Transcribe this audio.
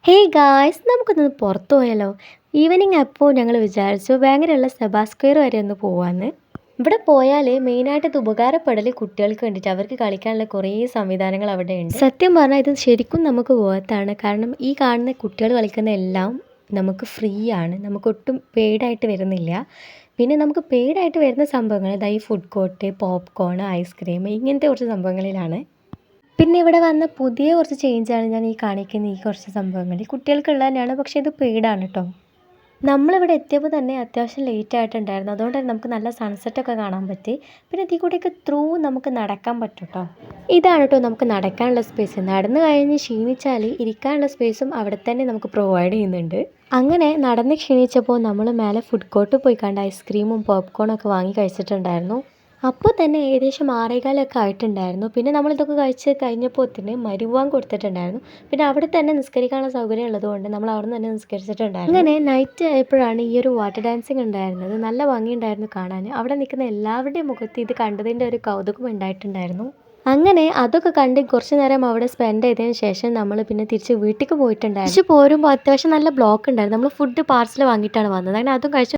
Hey guys നമുക്കൊന്ന് പുറത്തു പോയാലോ? ഈവനിങ് അപ്പോൾ ഞങ്ങൾ വിചാരിച്ചു ബാങ്കിലുള്ള സെബാ സ്ക്വയർ വരെ ഒന്ന് പോവാന്ന്. ഇവിടെ പോയാൽ മെയിനായിട്ട് ഇത് ഉപകാരപ്പെടൽ കുട്ടികൾക്ക് വേണ്ടിയിട്ട് അവർക്ക് കളിക്കാനുള്ള കുറേ സംവിധാനങ്ങൾ അവിടെ ഉണ്ട്. സത്യം പറഞ്ഞാൽ ഇത് ശരിക്കും നമുക്ക് പോകത്താണ്. കാരണം ഈ കാണുന്ന കുട്ടികൾ കളിക്കുന്ന എല്ലാം നമുക്ക് ഫ്രീ ആണ്, നമുക്കൊട്ടും പെയ്ഡായിട്ട് വരുന്നില്ല. പിന്നെ നമുക്ക് പെയ്ഡായിട്ട് വരുന്ന സംഭവങ്ങൾ ഈ ഫുഡ് കോർട്ട്, പോപ്കോൺ, ഐസ്ക്രീം ഇങ്ങനത്തെ കുറച്ച് സംഭവങ്ങളിലാണ്. പിന്നെ ഇവിടെ വന്ന പുതിയ കുറച്ച് ചേഞ്ചാണ് ഞാൻ ഈ കാണിക്കുന്ന ഈ കുറച്ച് സംഭവങ്ങൾ. കുട്ടികൾക്കുള്ളത് തന്നെയാണ്, പക്ഷേ ഇത് പെയ്ഡാണ് കേട്ടോ. നമ്മളിവിടെ എത്തിയപ്പോൾ തന്നെ അത്യാവശ്യം ലേറ്റ് ആയിട്ടുണ്ടായിരുന്നു, അതുകൊണ്ട് തന്നെ നമുക്ക് നല്ല സൺസെറ്റൊക്കെ കാണാൻ പറ്റി. പിന്നെ ഇതിൽ കൂടെയൊക്കെ നമുക്ക് നടക്കാൻ പറ്റും കേട്ടോ. ഇതാണ് കേട്ടോ നമുക്ക് നടക്കാനുള്ള സ്പേസ്. നടന്നു കഴിഞ്ഞ് ക്ഷീണിച്ചാൽ ഇരിക്കാനുള്ള സ്പേസും അവിടെ തന്നെ നമുക്ക് പ്രൊവൈഡ് ചെയ്യുന്നുണ്ട്. അങ്ങനെ നടന്ന് ക്ഷീണിച്ചപ്പോൾ നമ്മൾ മേലെ ഫുഡ് കോർട്ട് പോയി കണ്ട് ഐസ്ക്രീമും പോപ്കോണൊക്കെ വാങ്ങി കഴിച്ചിട്ടുണ്ടായിരുന്നു. അപ്പോൾ തന്നെ ഏകദേശം 6:15 ആയിട്ടുണ്ടായിരുന്നു. പിന്നെ നമ്മളിതൊക്കെ കഴിച്ച് കഴിഞ്ഞപ്പോഴത്തേന് മരുവാൻ കൊടുത്തിട്ടുണ്ടായിരുന്നു. പിന്നെ അവിടെ തന്നെ നിസ്കരിക്കാനുള്ള സൗകര്യം ഉള്ളതുകൊണ്ട് നമ്മൾ അവിടെ നിന്ന് തന്നെ നിസ്കരിച്ചിട്ടുണ്ടായിരുന്നു. അങ്ങനെ നൈറ്റ് ആയപ്പോഴാണ് ഈ ഒരു വാട്ടർ ഡാൻസിങ് ഉണ്ടായിരുന്നത്. നല്ല ഭംഗിയുണ്ടായിരുന്നു കാണാൻ. അവിടെ നിൽക്കുന്ന എല്ലാവരുടെയും മുഖത്ത് ഇത് കണ്ടതിൻ്റെ ഒരു കൗതുകം ഉണ്ടായിട്ടുണ്ടായിരുന്നു. അങ്ങനെ അതൊക്കെ കണ്ട് കുറച്ച് നേരം അവിടെ സ്പെൻഡ് ചെയ്തതിന് ശേഷം നമ്മൾ പിന്നെ തിരിച്ച് വീട്ടിലേക്ക് പോയിട്ടുണ്ടായിരുന്നു. തിരിച്ച് പോരുമ്പോൾ അത്യാവശ്യം നല്ല ബ്ലോക്ക് ഉണ്ടായിരുന്നു. നമ്മൾ ഫുഡ് പാർസൽ വാങ്ങിയിട്ടാണ് വന്നത്. അങ്ങനെ അതും കഴിച്ച്